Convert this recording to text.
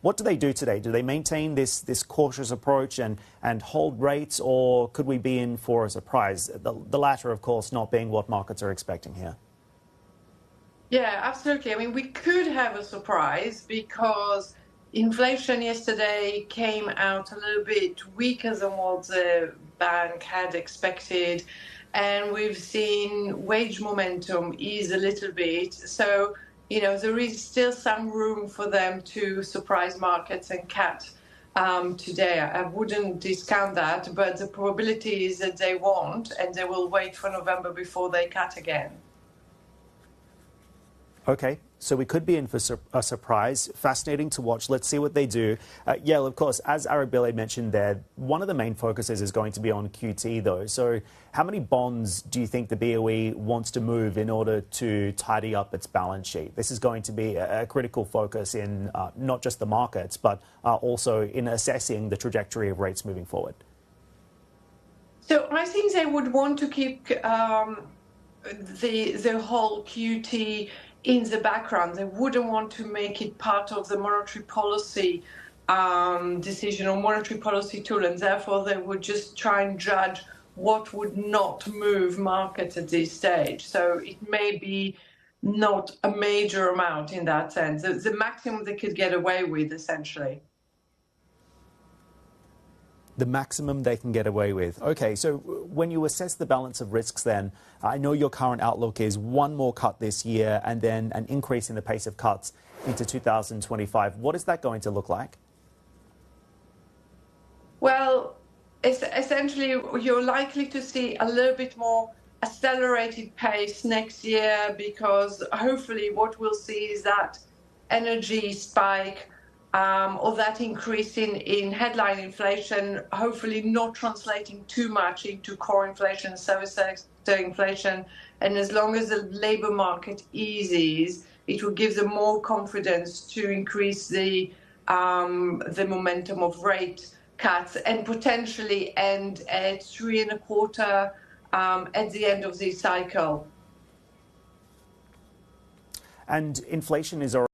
What do they do today? Do they maintain this cautious approach and hold rates, or could we be in for a surprise? The latter, of course, not being what markets are expecting here. Yeah, absolutely. I mean, we could have a surprise because inflation yesterday came out a little bit weaker than what the bank had expected. And we've seen wage momentum ease a little bit. So, there is still some room for them to surprise markets and cut today. I wouldn't discount that, but the probability is that they won't, and they will wait for November before they cut again. Okay, so we could be in for a surprise. Fascinating to watch. Let's see what they do. Yael, of course, as Arabile mentioned there, one of the main focuses is going to be on QT, though. So how many bonds do you think the BOE wants to move in order to tidy up its balance sheet? This is going to be a critical focus in not just the markets, but also in assessing the trajectory of rates moving forward. So I think they would want to keep the whole QT in the background. They wouldn't want to make it part of the monetary policy decision or monetary policy tool, and therefore they would just try and judge what would not move markets at this stage. So it may be not a major amount in that sense. The maximum they could get away with, essentially. The maximum they can get away with. Okay, so when you assess the balance of risks then, I know your current outlook is one more cut this year and then an increase in the pace of cuts into 2025. What is that going to look like? Well, essentially, you're likely to see a little bit more accelerated pace next year because hopefully what we'll see is that energy spike or that increase in headline inflation, hopefully not translating too much into core inflation, service sector inflation. And as long as the labor market eases, it will give them more confidence to increase the momentum of rate cuts and potentially end at 3.25 at the end of this cycle. And inflation is already